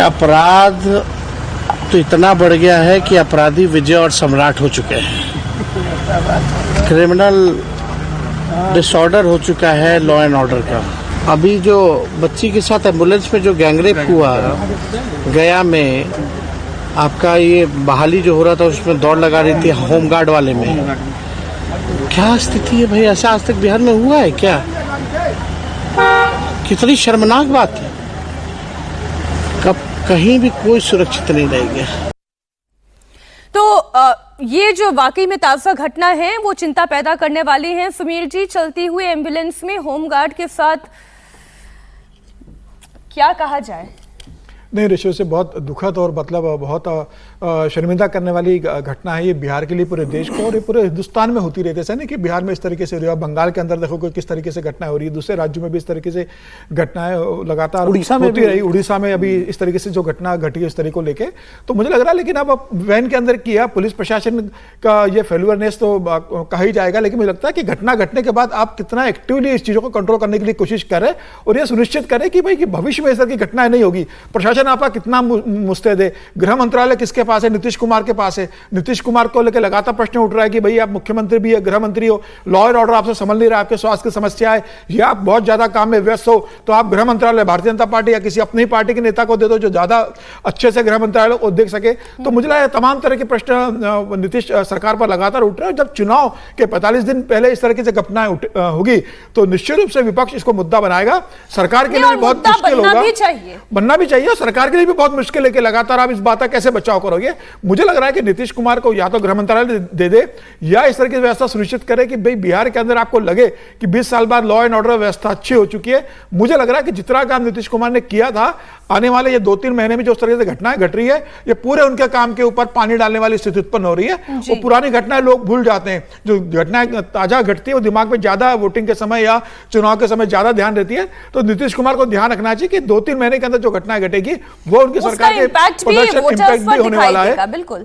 अपराध तो इतना बढ़ गया है कि अपराधी विजय और सम्राट हो चुके हैं। क्रिमिनल डिसऑर्डर हो चुका है लॉ एंड ऑर्डर का। अभी जो बच्ची के साथ एम्बुलेंस में जो गैंगरेप हुआ गया में, आपका ये बहाली जो हो रहा था उसमें दौड़ लगा रही थी होमगार्ड वाले में, क्या स्थिति है भाई? ऐसा आज तक बिहार में हुआ है क्या? कितनी शर्मनाक बात है। कब कहीं भी कोई सुरक्षित नहीं रहेगा। तो ये जो वाकई में ताजा घटना है वो चिंता पैदा करने वाली है। सुमीर जी, चलती हुई एम्बुलेंस में होमगार्ड के साथ क्या कहा जाए? नहीं ऋषि, से बहुत दुखद और मतलब बहुत शर्मिंदा करने वाली घटना है ये बिहार के लिए, पूरे देश को, और ये पूरे हिंदुस्तान में होती रहती है। ऐसा नहीं कि बिहार में इस तरीके से हो रही है, बंगाल के अंदर देखो किस तरीके से घटनाएं हो रही है, दूसरे राज्यों में भी इस तरीके से घटनाएं लगातार उड़ीसा में होती रही। उड़ीसा में अभी इस तरीके से जो घटना घटी है इस तरीके को लेके, तो मुझे लग रहा है लेकिन अब वैन के अंदर किया पुलिस प्रशासन का ये फेल्यूरनेस तो कहा ही जाएगा, लेकिन मुझे लगता है कि घटना घटने के बाद आप कितना एक्टिवली इस चीजों को कंट्रोल करने के लिए कोशिश करें और ये सुनिश्चित करें कि भाई कि भविष्य में इस तरह की घटनाएं नहीं होगी। प्रशासन आपका कितना मुस्तैद है? गृह मंत्रालय किसके पास है? नीतीश कुमार के पास है। नीतीश कुमार को लेकर लगातार प्रश्न उठ रहा है कि भाई आप मुख्यमंत्री भी है, गृह मंत्री हो, लॉ एंड ऑर्डर आपसे संभल नहीं रहा, आपके स्वास्थ्य की समस्या है, या आप बहुत ज्यादा काम में व्यस्त हो, तो आप गृह मंत्रालय भारतीय जनता पार्टी या किसी अपनी पार्टी के नेता को दे दो जो ज्यादा अच्छे से गृह मंत्रालय को देख सके। तो मुझे लगता है तमाम तरह के प्रश्न नीतीश सरकार पर लगातार उठ रहे हैं। जब चुनाव के 45 दिन पहले इस तरह की घटनाएं होगी तो निश्चित रूप से विपक्ष इसको मुद्दा बनाएगा। सरकार के लिए भी बहुत मुश्किल होगा, बनना भी चाहिए, और सरकार के लिए भी बहुत मुश्किल है कि लगातार आप इस बात का कैसे बचाव करोगे। मुझे लग रहा है कि नीतीश कुमार को या तो गृह मंत्रालय दे दे या इस तरह की व्यवस्था सुनिश्चित करे कि भाई बिहार के अंदर आपको लगे कि 20 साल बाद लॉ एंड ऑर्डर व्यवस्था अच्छी हो चुकी है। मुझे लग रहा है कि जितना काम नीतीश कुमार ने किया था, आने वाले ये 2-3 महीने में जो तरह से घटनाएं घट रही है, ये पूरे उनके काम के ऊपर पानी डालने वाली स्थिति उत्पन्न हो रही है। वो पुरानी घटनाएं लोग भूल जाते हैं, जो घटनाएं ताजा घटती है वो दिमाग में ज्यादा वोटिंग के समय या चुनाव के समय ज्यादा ध्यान रहती है। तो नीतीश कुमार को ध्यान रखना चाहिए कि 2-3 महीने के अंदर जो घटनाएं घटेगी वो उनकी सरकार के इम्पैक्ट भी होने वाला है। बिल्कुल।